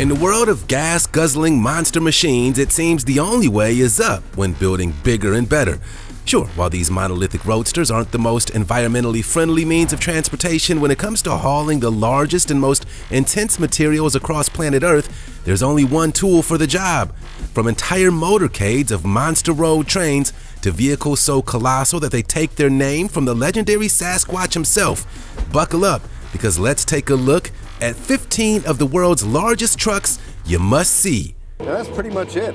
In the world of gas-guzzling monster machines, it seems the only way is up when building bigger and better. Sure, while these monolithic roadsters aren't the most environmentally friendly means of transportation, when it comes to hauling the largest and most intense materials across planet Earth, there's only one tool for the job. From entire motorcades of Monster-Road-Trains to vehicles so colossal that they take their name from the legendary Sasquatch himself. Buckle up, because let's take a look at 15 of the world's largest trucks you must see. Now that's pretty much it.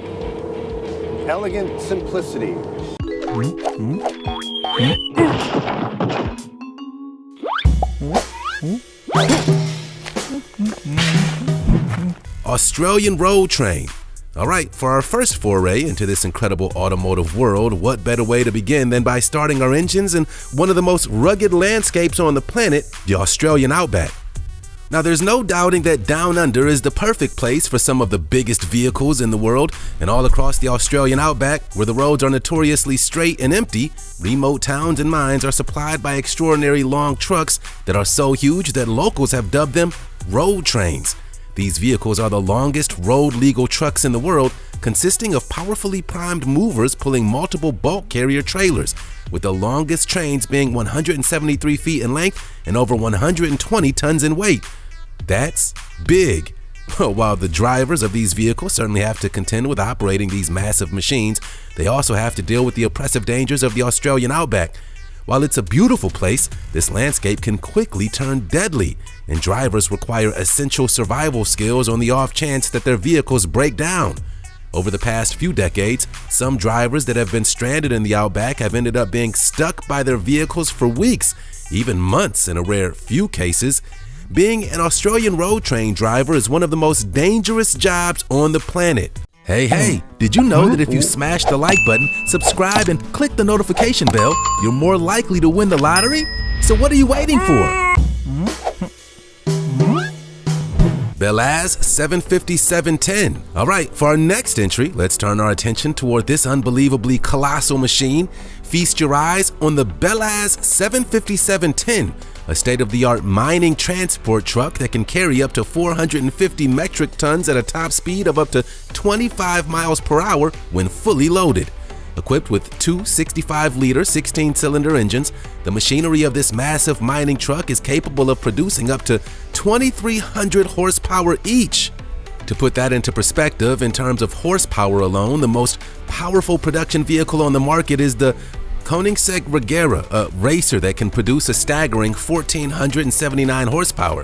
Elegant simplicity. Australian road train. All right, for our first foray into this incredible automotive world, what better way to begin than by starting our engines in one of the most rugged landscapes on the planet, the Australian outback. Now, there's no doubting that Down Under is the perfect place for some of the biggest vehicles in the world, and all across the Australian outback, where the roads are notoriously straight and empty, remote towns and mines are supplied by extraordinary long trucks that are so huge that locals have dubbed them road trains. These vehicles are the longest road-legal trucks in the world, consisting of powerfully primed movers pulling multiple bulk carrier trailers, with the longest trains being 173 feet in length and over 120 tons in weight. That's big. While the drivers of these vehicles certainly have to contend with operating these massive machines, they also have to deal with the oppressive dangers of the Australian outback. While it's a beautiful place, this landscape can quickly turn deadly, and drivers require essential survival skills on the off chance that their vehicles break down. Over the past few decades, some drivers that have been stranded in the outback have ended up being stuck by their vehicles for weeks, even months in a rare few cases. Being an Australian road train driver is one of the most dangerous jobs on the planet. Hey, did you know that if you smash the like button, subscribe, and click the notification bell, you're more likely to win the lottery? So what are you waiting for? Belaz 75710. All right, for our next entry, let's turn our attention toward this unbelievably colossal machine. Feast your eyes on the Belaz 75710, a state-of-the-art mining transport truck that can carry up to 450 metric tons at a top speed of up to 25 miles per hour when fully loaded. Equipped with two 65-liter 16-cylinder engines, the machinery of this massive mining truck is capable of producing up to 2,300 horsepower each. To put that into perspective, in terms of horsepower alone, the most powerful production vehicle on the market is the Koenigsegg Regera, a racer that can produce a staggering 1,479 horsepower.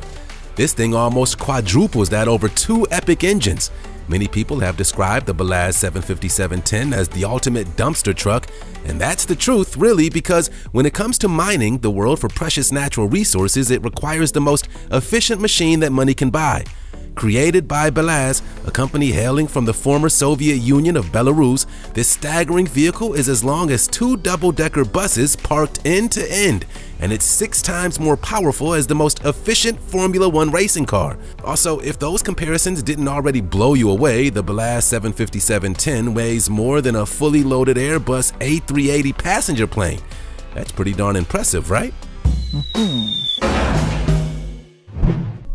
This thing almost quadruples that over two epic engines. Many people have described the Belaz 75710 as the ultimate dumpster truck, and that's the truth, really, because when it comes to mining the world for precious natural resources, it requires the most efficient machine that money can buy. Created by Belaz, a company hailing from the former Soviet Union of Belarus, this staggering vehicle is as long as two double-decker buses parked end to end, and it's 6 times more powerful as the most efficient Formula One racing car. Also, if those comparisons didn't already blow you away, the Belaz 75710 weighs more than a fully loaded Airbus A380 passenger plane. That's pretty darn impressive, right?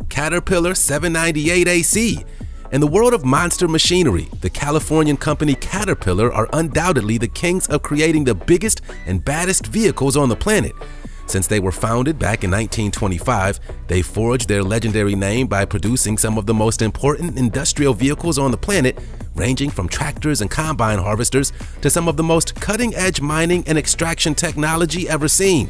Caterpillar 798 AC. In the world of monster machinery, the Californian company Caterpillar are undoubtedly the kings of creating the biggest and baddest vehicles on the planet. Since they were founded back in 1925, they forged their legendary name by producing some of the most important industrial vehicles on the planet, ranging from tractors and combine harvesters to some of the most cutting-edge mining and extraction technology ever seen.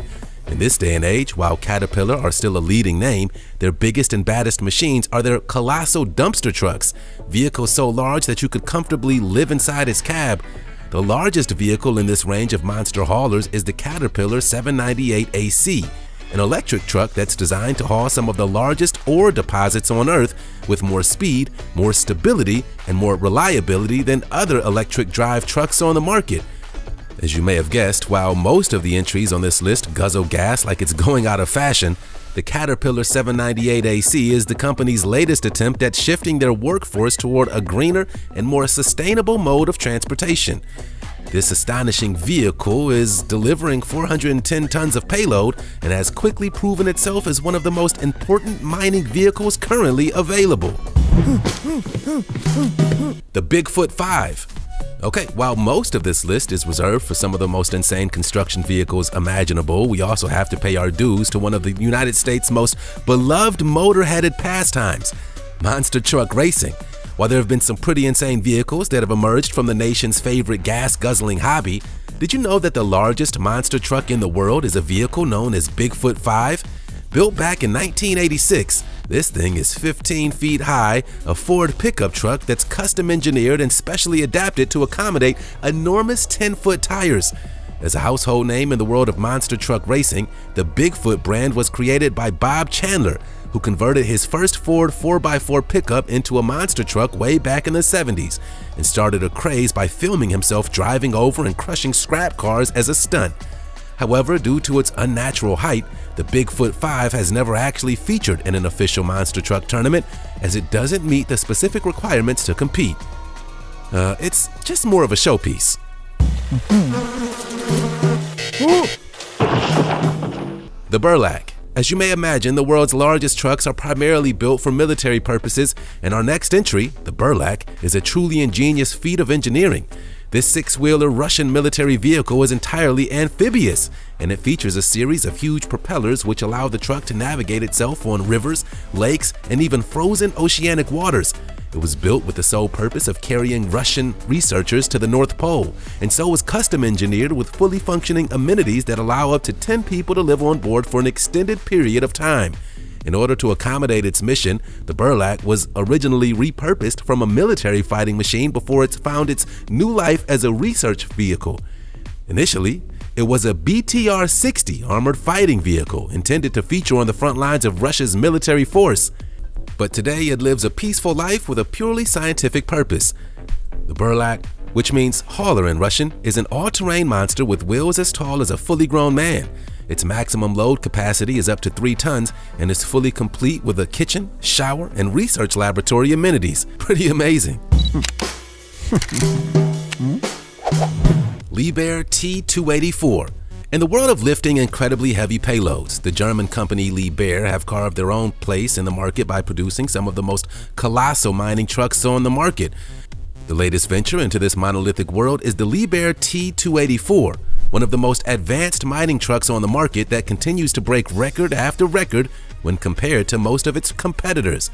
In this day and age, while Caterpillar are still a leading name, their biggest and baddest machines are their colossal dumpster trucks, vehicles so large that you could comfortably live inside its cab. The largest vehicle in this range of monster haulers is the Caterpillar 798 AC, an electric truck that's designed to haul some of the largest ore deposits on Earth with more speed, more stability, and more reliability than other electric drive trucks on the market. As you may have guessed, while most of the entries on this list guzzle gas like it's going out of fashion, the Caterpillar 798 AC is the company's latest attempt at shifting their workforce toward a greener and more sustainable mode of transportation. This astonishing vehicle is delivering 410 tons of payload and has quickly proven itself as one of the most important mining vehicles currently available. The Bigfoot 5. Okay, while most of this list is reserved for some of the most insane construction vehicles imaginable, we also have to pay our dues to one of the United States' most beloved motor-headed pastimes, monster truck racing. While there have been some pretty insane vehicles that have emerged from the nation's favorite gas-guzzling hobby, did you know that the largest monster truck in the world is a vehicle known as Bigfoot 5? Built back in 1986, this thing is 15 feet high, a Ford pickup truck that's custom engineered and specially adapted to accommodate enormous 10-foot tires. As a household name in the world of monster truck racing, the Bigfoot brand was created by Bob Chandler, who converted his first Ford 4x4 pickup into a monster truck way back in the 70s and started a craze by filming himself driving over and crushing scrap cars as a stunt. However, due to its unnatural height, the Bigfoot 5 has never actually featured in an official monster truck tournament, as it doesn't meet the specific requirements to compete. It's just more of a showpiece. The Burlak. As you may imagine, the world's largest trucks are primarily built for military purposes, and our next entry, the Burlak, is a truly ingenious feat of engineering. This six-wheeler Russian military vehicle is entirely amphibious, and it features a series of huge propellers which allow the truck to navigate itself on rivers, lakes, and even frozen oceanic waters. It was built with the sole purpose of carrying Russian researchers to the North Pole, and so was custom engineered with fully functioning amenities that allow up to 10 people to live on board for an extended period of time. In order to accommodate its mission, the Burlak was originally repurposed from a military fighting machine before it found its new life as a research vehicle. Initially, it was a BTR-60 armored fighting vehicle intended to feature on the front lines of Russia's military force. But today it lives a peaceful life with a purely scientific purpose. The Burlak, which means hauler in Russian, is an all-terrain monster with wheels as tall as a fully grown man. Its maximum load capacity is up to 3 tons and is fully complete with a kitchen, shower, and research laboratory amenities. Pretty amazing. Liebherr T284. In the world of lifting incredibly heavy payloads, the German company Liebherr have carved their own place in the market by producing some of the most colossal mining trucks on the market. The latest venture into this monolithic world is the Liebherr T284, one of the most advanced mining trucks on the market that continues to break record after record when compared to most of its competitors.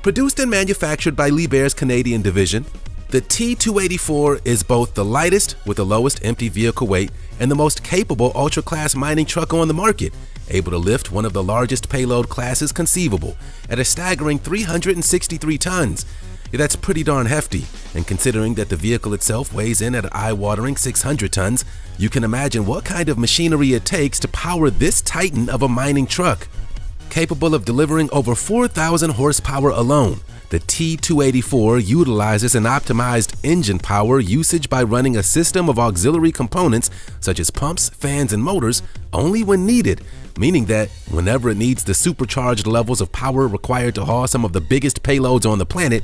Produced and manufactured by Liebherr's Canadian division, the T284 is both the lightest with the lowest empty vehicle weight and the most capable ultra-class mining truck on the market, able to lift one of the largest payload classes conceivable at a staggering 363 tons. That's pretty darn hefty, and considering that the vehicle itself weighs in at an eye-watering 600 tons, you can imagine what kind of machinery it takes to power this titan of a mining truck. Capable of delivering over 4,000 horsepower alone, the T284 utilizes an optimized engine power usage by running a system of auxiliary components such as pumps, fans, and motors only when needed, meaning that whenever it needs the supercharged levels of power required to haul some of the biggest payloads on the planet,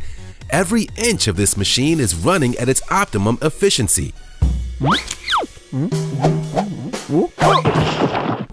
every inch of this machine is running at its optimum efficiency.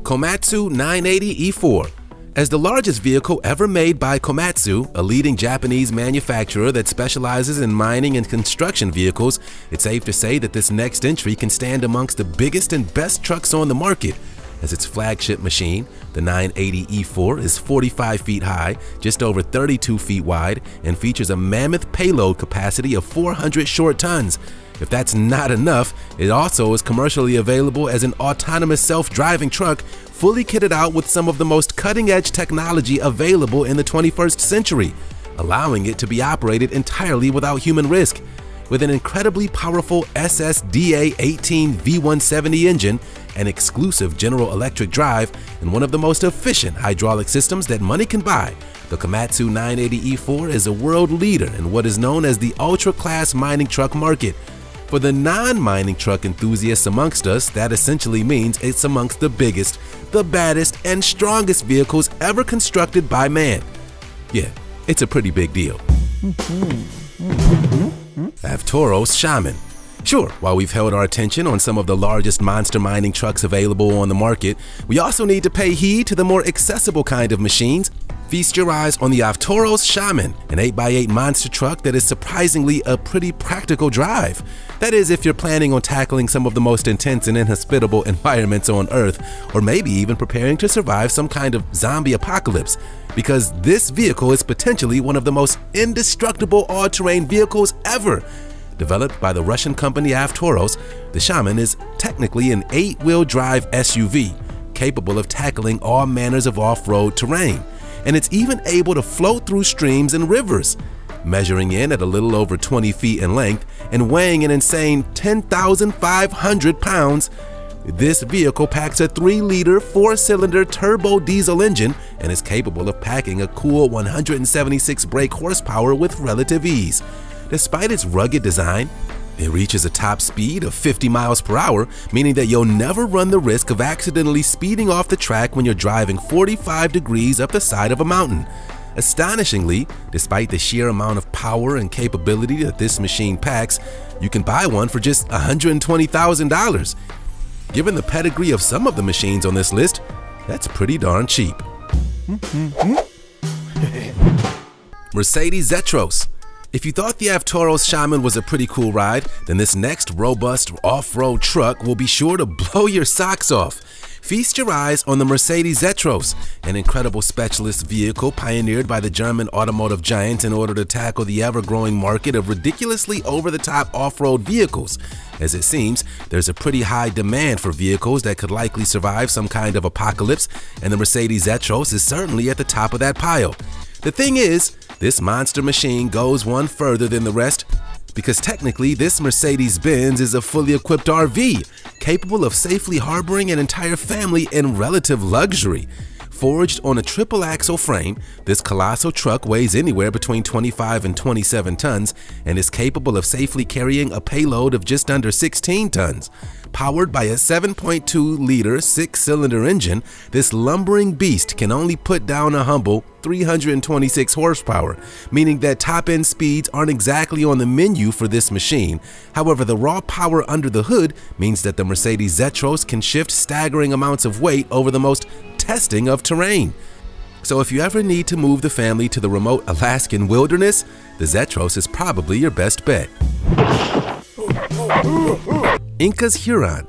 Komatsu 980 E4. As the largest vehicle ever made by Komatsu, a leading Japanese manufacturer that specializes in mining and construction vehicles, it's safe to say that this next entry can stand amongst the biggest and best trucks on the market. As its flagship machine, the 980 E4 is 45 feet high, just over 32 feet wide, and features a mammoth payload capacity of 400 short tons. If that's not enough, it also is commercially available as an autonomous self-driving truck, fully kitted out with some of the most cutting-edge technology available in the 21st century, allowing it to be operated entirely without human risk. With an incredibly powerful SSDA-18 V170 engine, an exclusive General Electric drive, and one of the most efficient hydraulic systems that money can buy, the Komatsu 980 E4 is a world leader in what is known as the ultra-class mining truck market. For the non-mining truck enthusiasts amongst us, that essentially means it's amongst the biggest, the baddest, and strongest vehicles ever constructed by man. Yeah, it's a pretty big deal. Avtoros Shaman. Sure, while we've held our attention on some of the largest monster mining trucks available on the market, we also need to pay heed to the more accessible kind of machines Feast your eyes on the Avtoros Shaman, an 8x8 monster truck that is surprisingly a pretty practical drive. That is, if you're planning on tackling some of the most intense and inhospitable environments on Earth, or maybe even preparing to survive some kind of zombie apocalypse, because this vehicle is potentially one of the most indestructible all-terrain vehicles ever. Developed by the Russian company Avtoros, the Shaman is technically an 8-wheel drive SUV, capable of tackling all manners of off-road terrain. And it's even able to float through streams and rivers, measuring in at a little over 20 feet in length and weighing an insane 10,500 pounds. This vehicle packs a 3-liter 4-cylinder turbo diesel engine and is capable of packing a cool 176 brake horsepower with relative ease. Despite its rugged design, it reaches a top speed of 50 miles per hour, meaning that you'll never run the risk of accidentally speeding off the track when you're driving 45 degrees up the side of a mountain. Astonishingly, despite the sheer amount of power and capability that this machine packs, you can buy one for just $120,000. Given the pedigree of some of the machines on this list, that's pretty darn cheap. Mercedes Zetros. If you thought the Avtoros Shaman was a pretty cool ride, then this next robust off-road truck will be sure to blow your socks off. Feast your eyes on the Mercedes Zetros, an incredible specialist vehicle pioneered by the German automotive giant in order to tackle the ever-growing market of ridiculously over-the-top off-road vehicles. As it seems, there's a pretty high demand for vehicles that could likely survive some kind of apocalypse, and the Mercedes Zetros is certainly at the top of that pile. The thing is, this monster machine goes one further than the rest, because technically this Mercedes-Benz is a fully equipped RV, capable of safely harboring an entire family in relative luxury. Forged on a triple-axle frame, this colossal truck weighs anywhere between 25 and 27 tons and is capable of safely carrying a payload of just under 16 tons. Powered by a 7.2-liter 6-cylinder engine, this lumbering beast can only put down a humble 326 horsepower, meaning that top-end speeds aren't exactly on the menu for this machine. However, the raw power under the hood means that the Mercedes Zetros can shift staggering amounts of weight over the most testing of terrain. So if you ever need to move the family to the remote Alaskan wilderness, the Zetros is probably your best bet. Inca's Huron.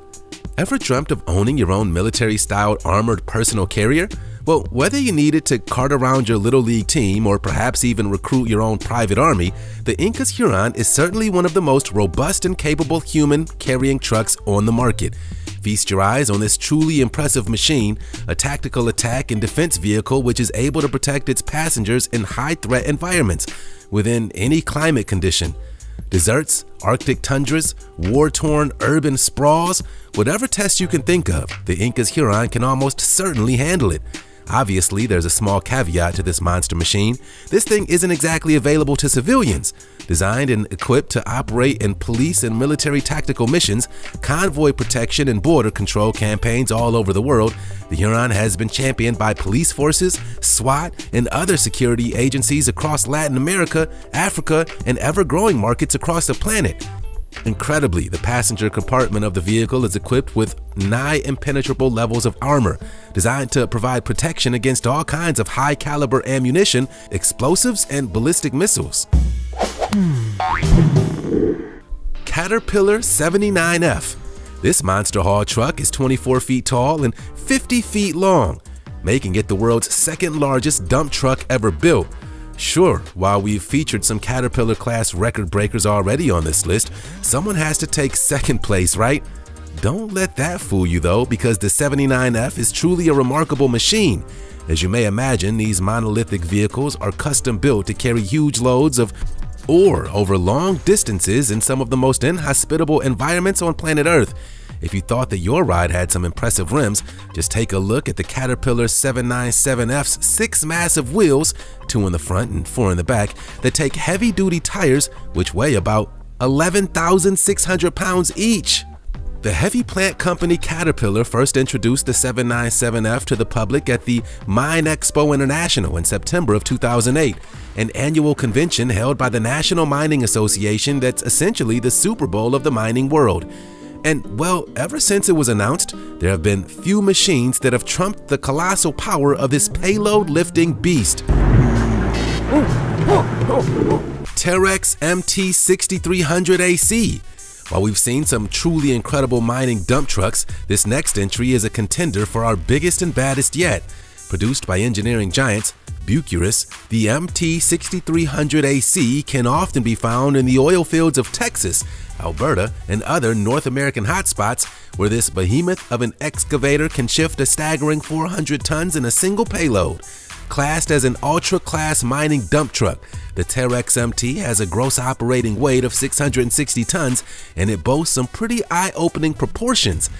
Ever dreamt of owning your own military-styled armored personal carrier? Well, whether you needed to cart around your Little League team or perhaps even recruit your own private army, the Inca's Huron is certainly one of the most robust and capable human-carrying trucks on the market. Feast your eyes on this truly impressive machine, a tactical attack and defense vehicle which is able to protect its passengers in high-threat environments within any climate condition. Deserts, Arctic tundras, war-torn urban sprawls, whatever test you can think of, the Inca's Huron can almost certainly handle it. Obviously, there's a small caveat to this monster machine. This thing isn't exactly available to civilians. Designed and equipped to operate in police and military tactical missions, convoy protection and border control campaigns all over the world, the Huron has been championed by police forces, SWAT, and other security agencies across Latin America, Africa, and ever-growing markets across the planet. Incredibly, the passenger compartment of the vehicle is equipped with nigh impenetrable levels of armor, designed to provide protection against all kinds of high-caliber ammunition, explosives, and ballistic missiles. Caterpillar 79F. This monster haul truck is 24 feet tall and 50 feet long, making it the world's second-largest dump truck ever built. Sure, while we've featured some Caterpillar-class record breakers already on this list, someone has to take second place, right? Don't let that fool you though, because the 79F is truly a remarkable machine. As you may imagine, these monolithic vehicles are custom built to carry huge loads of ore over long distances in some of the most inhospitable environments on planet Earth. If you thought that your ride had some impressive rims, just take a look at the Caterpillar 797F's 6 massive wheels, 2 in the front and 4 in the back, that take heavy-duty tires which weigh about 11,600 pounds each. The heavy plant company Caterpillar first introduced the 797F to the public at the Mine Expo International in September of 2008, an annual convention held by the National Mining Association that's essentially the Super Bowl of the mining world. And well, ever since it was announced, there have been few machines that have trumped the colossal power of this payload-lifting beast. Terex MT6300 AC. While we've seen some truly incredible mining dump trucks, this next entry is a contender for our biggest and baddest yet. Produced by engineering giants Bucurus, the MT6300 AC can often be found in the oil fields of Texas, Alberta, and other North American hotspots, where this behemoth of an excavator can shift a staggering 400 tons in a single payload. Classed as an ultra-class mining dump truck, the Terex MT has a gross operating weight of 660 tons, and it boasts some pretty eye-opening proportions.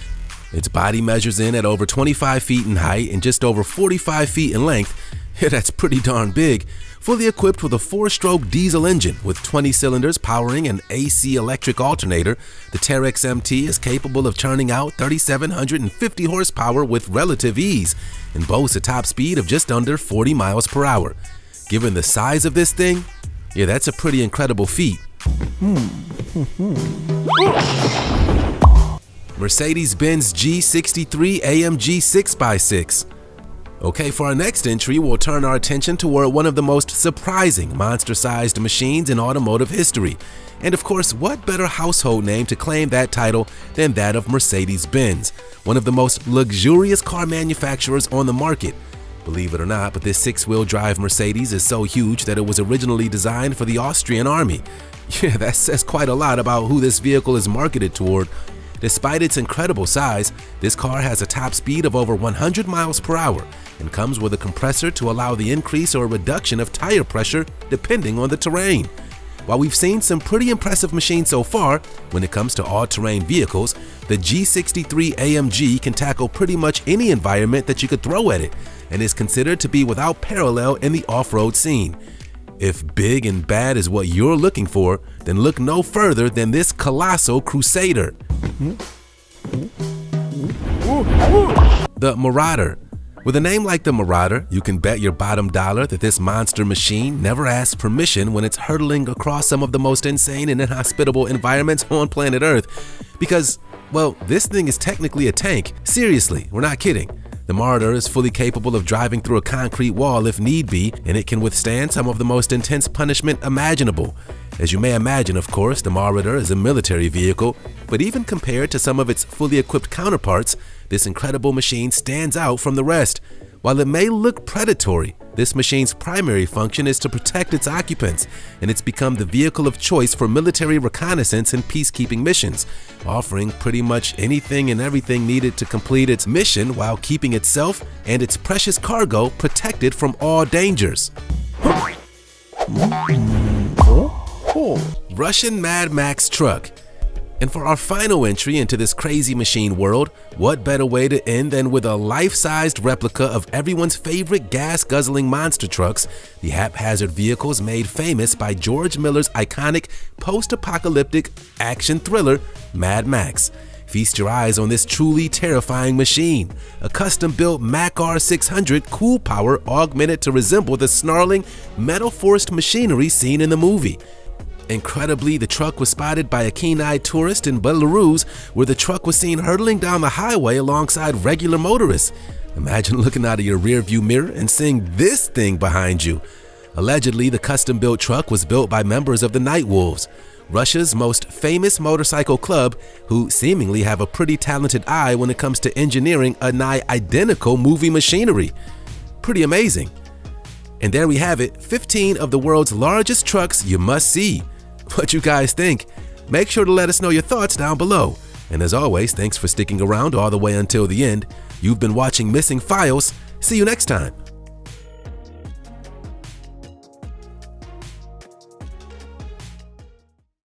Its body measures in at over 25 feet in height and just over 45 feet in length. Yeah, that's pretty darn big. Fully equipped with a 4-stroke diesel engine with 20 cylinders powering an AC electric alternator, the Terex MT is capable of churning out 3,750 horsepower with relative ease and boasts a top speed of just under 40 miles per hour. Given the size of this thing, yeah, that's a pretty incredible feat. Mercedes-Benz G63 AMG 6x6. Okay, for our next entry, we'll turn our attention toward one of the most surprising monster-sized machines in automotive history. And of course, what better household name to claim that title than that of Mercedes-Benz, one of the most luxurious car manufacturers on the market. Believe it or not, but this 6-wheel drive Mercedes is so huge that it was originally designed for the Austrian army. Yeah, that says quite a lot about who this vehicle is marketed toward. Despite its incredible size, this car has a top speed of over 100 miles per hour and comes with a compressor to allow the increase or reduction of tire pressure depending on the terrain. While we've seen some pretty impressive machines so far, when it comes to all-terrain vehicles, the G63 AMG can tackle pretty much any environment that you could throw at it and is considered to be without parallel in the off-road scene. If big and bad is what you're looking for, then look no further than this colossal crusader. The Marauder. With a name like the Marauder, you can bet your bottom dollar that this monster machine never asks permission when it's hurtling across some of the most insane and inhospitable environments on planet Earth. Because, well, this thing is technically a tank. Seriously, we're not kidding. The Marauder is fully capable of driving through a concrete wall if need be, and it can withstand some of the most intense punishment imaginable. As you may imagine, of course, the Marauder is a military vehicle, but even compared to some of its fully equipped counterparts, this incredible machine stands out from the rest. While it may look predatory, this machine's primary function is to protect its occupants, and it's become the vehicle of choice for military reconnaissance and peacekeeping missions, offering pretty much anything and everything needed to complete its mission while keeping itself and its precious cargo protected from all dangers. Russian Mad Max truck. And for our final entry into this crazy machine world, what better way to end than with a life-sized replica of everyone's favorite gas-guzzling monster trucks, the haphazard vehicles made famous by George Miller's iconic post-apocalyptic action thriller, Mad Max. Feast your eyes on this truly terrifying machine, a custom-built Mac R600 cool power augmented to resemble the snarling, metal-forced machinery seen in the movie. Incredibly, the truck was spotted by a keen-eyed tourist in Belarus, where the truck was seen hurtling down the highway alongside regular motorists. Imagine looking out of your rearview mirror and seeing this thing behind you. Allegedly, the custom-built truck was built by members of the Night Wolves, Russia's most famous motorcycle club, who seemingly have a pretty talented eye when it comes to engineering a nigh-identical movie machinery. Pretty amazing. And there we have it, 15 of the world's largest trucks you must see. What you guys think? Make sure to let us know your thoughts down below. And as always, thanks for sticking around all the way until the end. You've been watching Missing Files. See you next time.